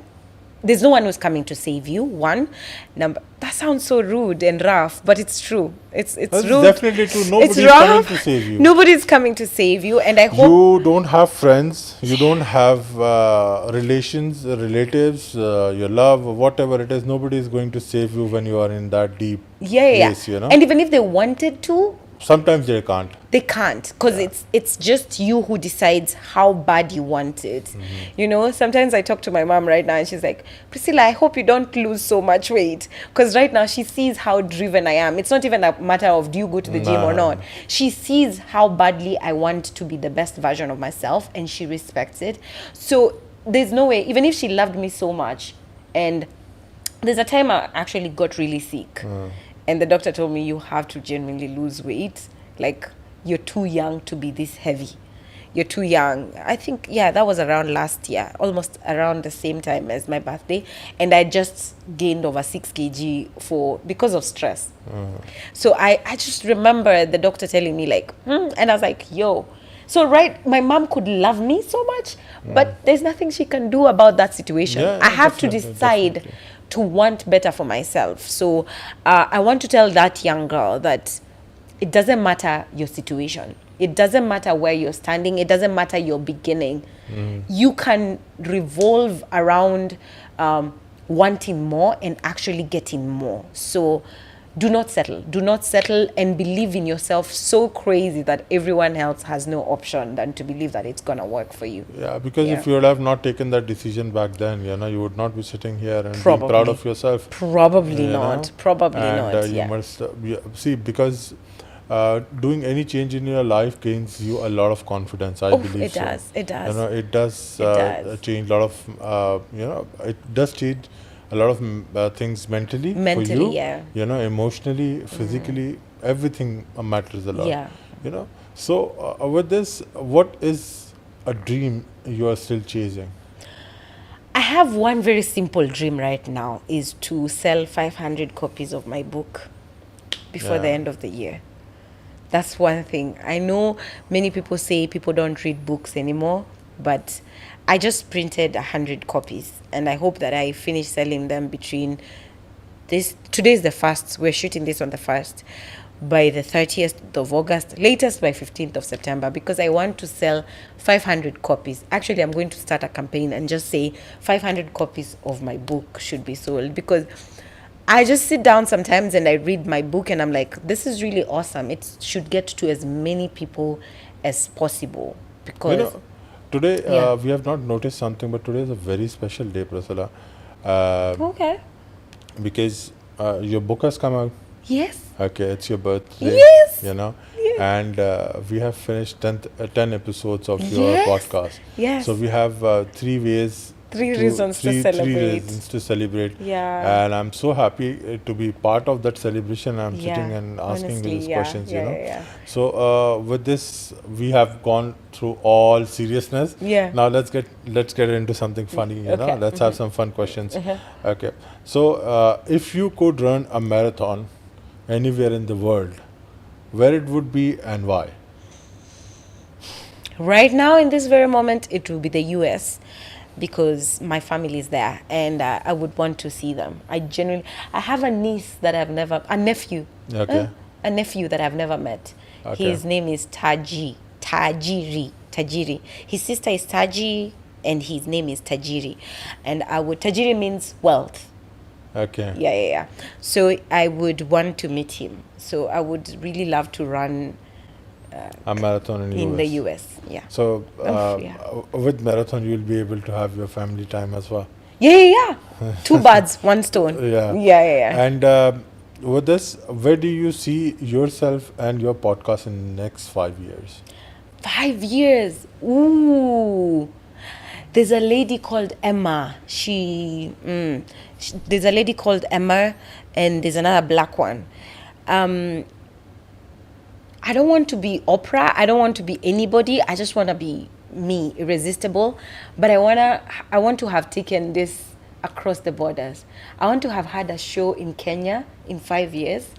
there's no one who's coming to save you. One number that sounds so rude and rough, but it's true. It's That's rude. definitely true. It's Nobody is coming to rough. save you. Nobody's coming to save you, and I hope You don't have friends. You don't have relations, relatives, your love, whatever it is. Nobody is going to save you when you are in that deep yeah. place. And even if they wanted to, Sometimes they can't. they can't, because it's just you who decides how bad you want it. Sometimes I talk to my mom right now and she's like, Priscilla, I hope you don't lose so much weight, because right now she sees how driven I am. It's not even a matter of do you go to the gym or No. not. She sees how badly I want to be the best version of myself, and she respects it. So there's no way, even if she loved me so much, and there's a time I actually got really sick, and the doctor told me you have to genuinely lose weight. Like, you're too young to be this heavy. You're too young. I think, yeah, that was around last year, almost around the same time as my birthday, and I just gained over 6 kg because of stress. So I just remember the doctor telling me like, and I was like, yo. So my mom could love me so much, but there's nothing she can do about that situation. Yeah, I have to definitely, decide definitely. to want better for myself. So I want to tell that young girl that it doesn't matter your situation. It doesn't matter where you're standing. It doesn't matter your beginning. You can revolve around wanting more and actually getting more. So do not settle. Do not settle, and believe in yourself so crazy that everyone else has no option than to believe that it's going to work for you. Yeah, because Yeah. if you would have not taken that decision back then, you would not be sitting here and Probably. being proud of yourself. Probably you not. know. Probably And not. you Yeah. must see, because doing any change in your life gains you a lot of confidence. I believe it so. does. It does. It does, It does. change a lot of it does change a lot of things mentally for Mentally, you. yeah. Emotionally, physically, everything matters a lot. Yeah. So with this, what is a dream you are still chasing? I have one very simple dream right now, is to sell 500 copies of my book before the Yeah. end of the year. That's one thing. I know many people say people don't read books anymore, but I just printed 100 copies, and I hope that I finish selling them between today's the 1st. We're shooting this on the 1st. By the 30th of August, latest by 15th of September, because I want to sell 500 copies. Actually, I'm going to start a campaign and just say 500 copies of my book should be sold, because I just sit down sometimes and I read my book and I'm like, this is really awesome. It should get to as many people as possible, because Today Yeah. we have not noticed something, but today is a very special day, Priscilla, uh, okay. because your book has come out. Yes. Okay, it's your birthday. Yes. And we have finished 10 episodes of your Yes. podcast. Yes. So we have 3 ways. Three reasons to celebrate. 3 reasons to celebrate. Yeah. And I'm so happy to be part of that celebration. I'm Yeah, sitting and asking honestly, you these yeah, questions, yeah, yeah. So with this, we have gone through all seriousness. Yeah. Now let's get into something funny, Okay. Let's have some fun questions. Okay. So if you could run a marathon anywhere in the world, where it would be and why? Right now, in this very moment, it will be the US, because my family is there and I would want to see them. I have a niece that a nephew. Okay. A nephew that I've never met. Okay. His name is Tajiri. His sister is Taji and his name is Tajiri. And Tajiri means wealth. Okay. Yeah. So I would want to meet him. So I would really love to run A marathon in the US. Yeah. So Yeah. with marathon, you'll be able to have your family time as well. Yeah. 2 birds, 1 stone. Yeah. Yeah. And with this, where do you see yourself and your podcast in the next 5 years? 5 years. Ooh. There's a lady called Emma. There's a lady called Emma, and there's another black one. I don't want to be Oprah. I don't want to be anybody. I just want to be me, Irresistible, but I want to have taken this across the borders. I want to have had a show in Kenya in 5 years.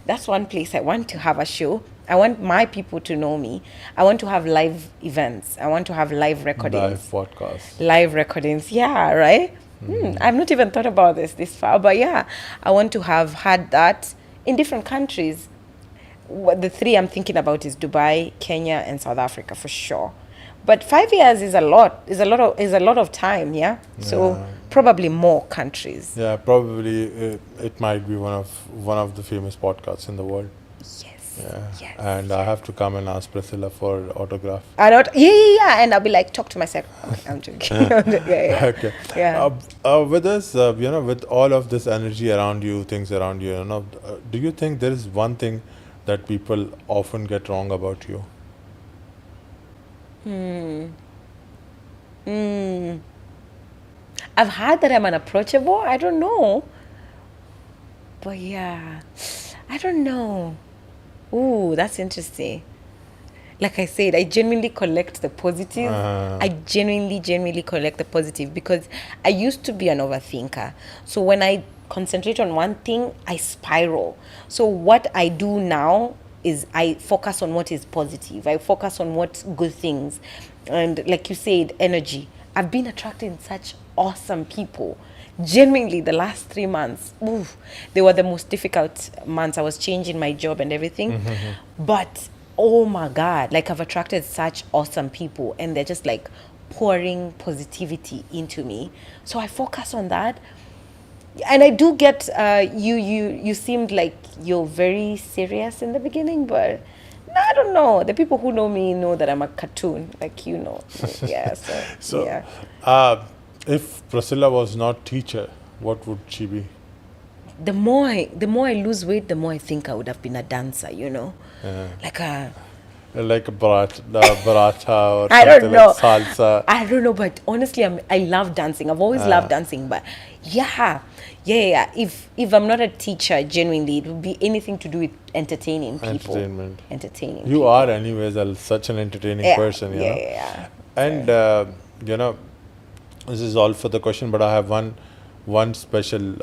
That's one place I want to have a show. I want my people to know me. I want to have live events. I want to have live recordings. Live podcast. Live recordings. Yeah, right? I've not even thought about this far, but yeah, I want to have had that in different countries. The three I'm thinking about is Dubai, Kenya, and South Africa for sure. But 5 years is a lot. Is a lot of time. Yeah. So probably more countries. Yeah, probably it might be one of the famous podcasts in the world. Yes. Yeah. Yes. And I have to come and ask Priscilla for autograph. I don't. Yeah. And I'll be like, talk to myself. Okay, I'm joking. Yeah. Okay. Yeah. With us, with all of this energy around you, things around you, do you think there is one thing that people often get wrong about you? I've heard that I'm unapproachable. I don't know. But yeah, I don't know. Ooh, that's interesting. Like I said, I genuinely collect the positive. I genuinely collect the positive because I used to be an overthinker. So when I concentrate on one thing, I spiral. So what I do now is I focus on what is positive. I focus on what's good things. And like you said, energy. I've been attracting such awesome people. Genuinely, the last 3 months, they were the most difficult months. I was changing my job and everything. But oh my God, like I've attracted such awesome people and they're just like pouring positivity into me. So I focus on that. And I do get, you seemed like you're very serious in the beginning, but no, I don't know. The people who know me know that I'm a cartoon, like you know. Yeah, So, yeah. if Priscilla was not teacher, what would she be? The more I lose weight, the more I think I would have been a dancer, you know? Like a Barata or I don't something know. like salsa. I don't know, but honestly, I love dancing. I've always loved dancing, but yeah. If I'm not a teacher, genuinely, it would be anything to do with entertaining people. Entertaining. You are, anyways, such an entertaining person, you know. Yeah. And this is all for the question, but I have one special,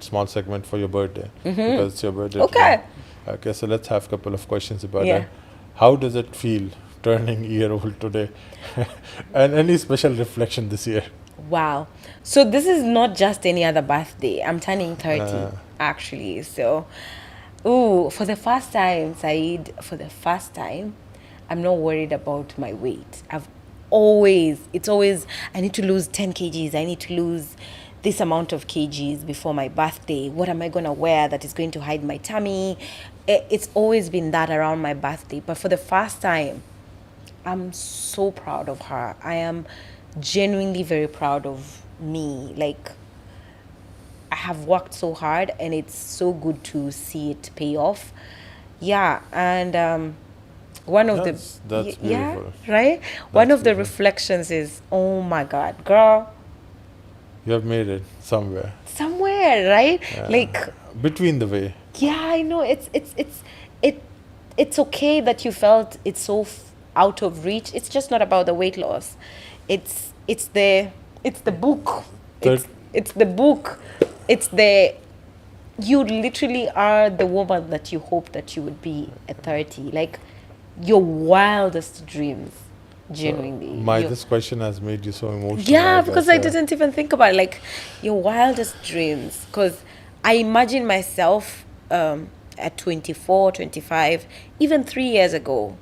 small segment for your birthday because it's your birthday. Okay. Today. Okay, so let's have a couple of questions about Yeah. that. How does it feel turning year old today? And any special reflection this year? Wow. So this is not just any other birthday. I'm turning 30 actually. So, for the first time, Saeed, I'm not worried about my weight. It's always, I need to lose 10 kgs. I need to lose this amount of kgs before my birthday. What am I going to wear that is going to hide my tummy? It's always been that around my birthday. But for the first time, I'm so proud of her. I am genuinely very proud of me. Like, I have worked so hard and it's so good to see it pay off. Yeah, and one of That's beautiful. yeah, right? One of the reflections is, oh my God, girl, You have made it somewhere. somewhere, right? Yeah. Like, Between the way. yeah, I know it's okay that you felt it's so out of reach. It's just not about the weight loss. It's the book. It's the book. You literally are the woman that you hope that you would be at 30. Like your wildest dreams. Genuinely. This question has made you so emotional. Yeah, because I didn't even think about it. Like your wildest dreams. Because I imagine myself at 24, 25, even 3 years ago,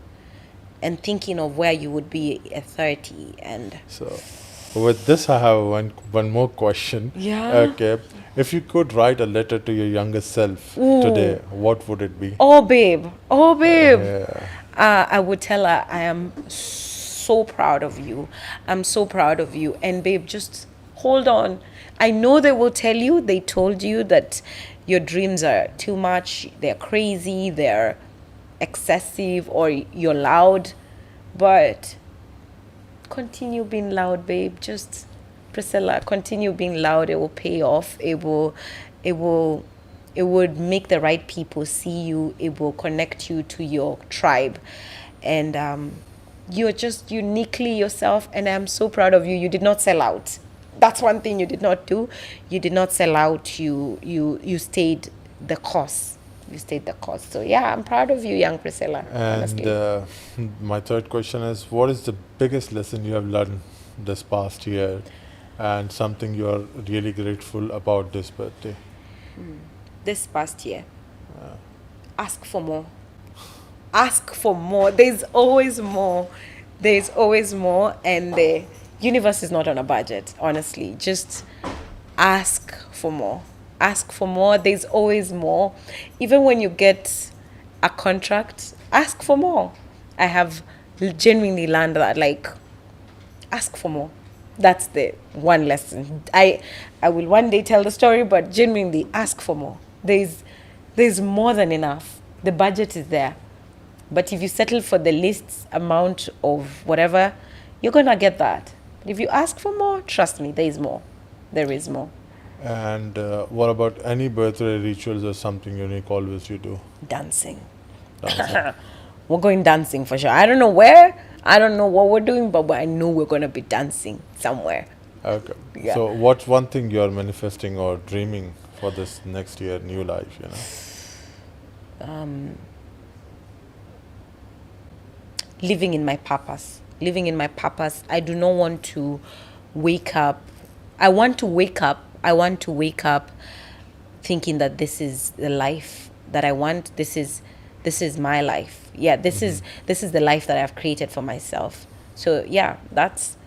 and thinking of where you would be at 30. And so, with this, I have one more question. Yeah. Okay. If you could write a letter to your younger self today, what would it be? oh babe, Yeah. I would tell her I am so proud of you. I'm so proud of you. And babe, just hold on. I know they will tell you, they told you that your dreams are too much, they're crazy, they're excessive, or you're loud. But continue being loud, babe. Just, Priscilla, continue being loud. It will pay off. It would make the right people see you. It will connect you to your tribe. and you're just uniquely yourself, and I'm so proud of you. You did not sell out. That's one thing you did not do. You did not sell out. You stayed the course. You stayed the course. So yeah, I'm proud of you, young Priscilla. And Honestly. my third question is, what is the biggest lesson you have learned this past year, and something you are really grateful about this birthday? This past year, ask for more. Ask for more. There's always more. There's always more, and the universe is not on a budget. Honestly, just ask for more. Ask for more. There's always more. Even when you get a contract, ask for more. I have genuinely learned that, like, ask for more. That's the one lesson. I will one day tell the story, but genuinely ask for more. There's more than enough. The budget is there. But if you settle for the least amount of whatever, you're gonna get that. But if you ask for more, trust me, there is more. There is more. And what about any birthday rituals or something unique always you do? Dancing. Dancing. We're going dancing for sure. I don't know where. I don't know what we're doing, but I know we're gonna be dancing somewhere. Okay. Yeah. So what's one thing you are manifesting or dreaming for this next year, new life, Living in my purpose. Living in my purpose. I do not want to wake up. I want to wake up thinking that this is the life that I want. This is my life. Yeah, this is the life that I've created for myself. So yeah, that's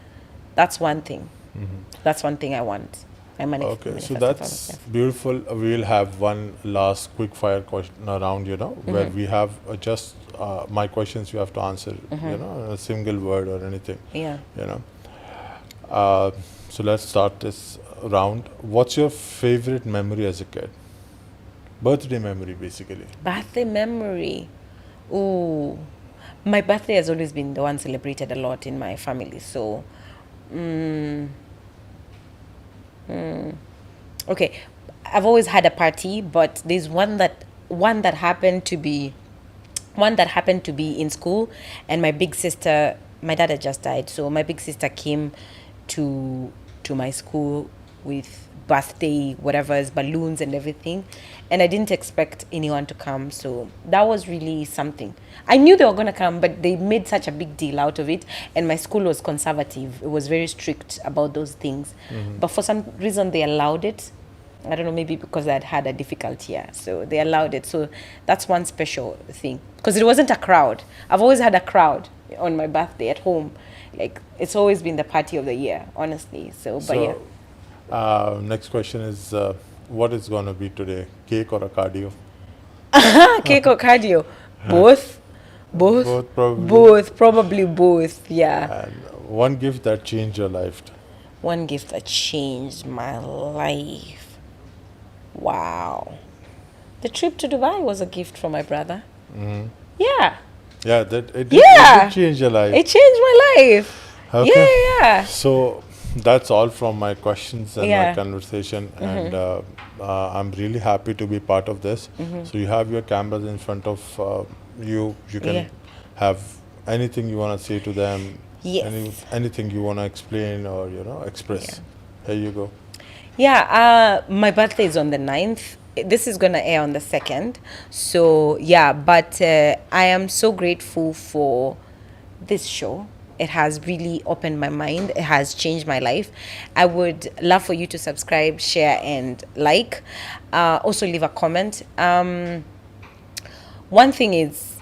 one thing. That's one thing I want. I Okay, so manifest it for that's myself. beautiful. We'll have one last quick fire question around, where we have just my questions you have to answer, a single word or anything, Yeah. you know. So let's start this round. What's your favorite memory as a kid? Birthday memory, basically. Birthday memory. Ooh. My birthday has always been the one celebrated a lot in my family. So, okay, I've always had a party, but there's one that happened to be in school, and my big sister, my dad had just died, so my big sister came to my school with birthday whatever's balloons and everything, and I didn't expect anyone to come, so that was really something. I knew they were going to come, but they made such a big deal out of it, and my school was conservative. It was very strict about those things, but for some reason they allowed it. I don't know, maybe because I'd had a difficult year, so they allowed it. So that's one special thing, because it wasn't a crowd. I've always had a crowd on my birthday at home. Like, it's always been the party of the year, honestly. So, but yeah. So, next question is, what is gonna be today? Cake or a cardio? Cake or cardio? Both. Both, probably. Both, probably both, yeah. And one gift that changed your life. One gift that changed my life. Wow. The trip to Dubai was a gift from my brother. Yeah. Yeah, that it Yeah. did change your life. It changed my life. Okay. Yeah. So that's all from my questions and Yeah. my conversation, and I'm really happy to be part of this. So you have your cameras in front of you. You can Yeah. have anything you want to say to them. Yes. Anything you want to explain or express. Here you go. Yeah, my birthday is on the 9th. This is going to air on the 2nd. So, yeah, but I am so grateful for this show. It has really opened my mind. It has changed my life. I would love for you to subscribe, share, and like. Also, leave a comment. One thing is,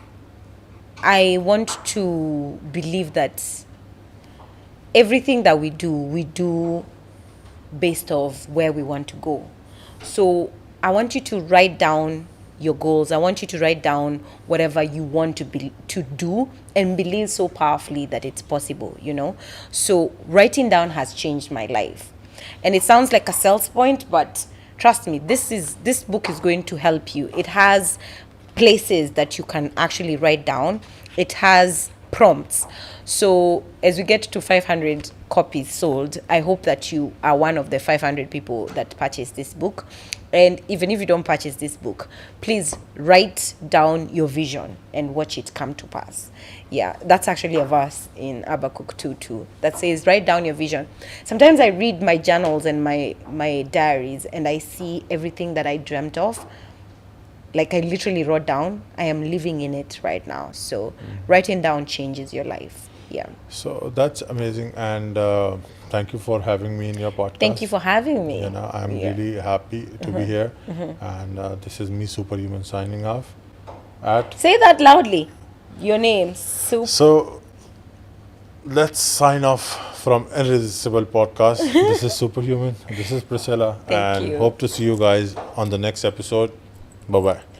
I want to believe that everything that we do based off where we want to go. So I want you to write down your goals. I want you to write down whatever you want to do and believe so powerfully that it's possible, So writing down has changed my life. And it sounds like a sales point, but trust me, this book is going to help you. It has places that you can actually write down. It has prompts. So as we get to 500 copies sold, I hope that you are one of the 500 people that purchase this book. And even if you don't purchase this book, please write down your vision and watch it come to pass. Yeah, that's actually a verse in Habakkuk 2:2 that says, write down your vision. Sometimes I read my journals and my diaries and I see everything that I dreamt of. Like I literally wrote down, I am living in it right now. So writing down changes your life. Yeah. So that's amazing, and thank you for having me in your podcast. Thank you for having me. You know, I'm really happy to be here, and this is me, Superhuman, signing off. Say that loudly. Your name. So let's sign off from Irresistible podcast. This is Superhuman. This is Priscilla, Thank and you. hope to see you guys on the next episode. Bye bye.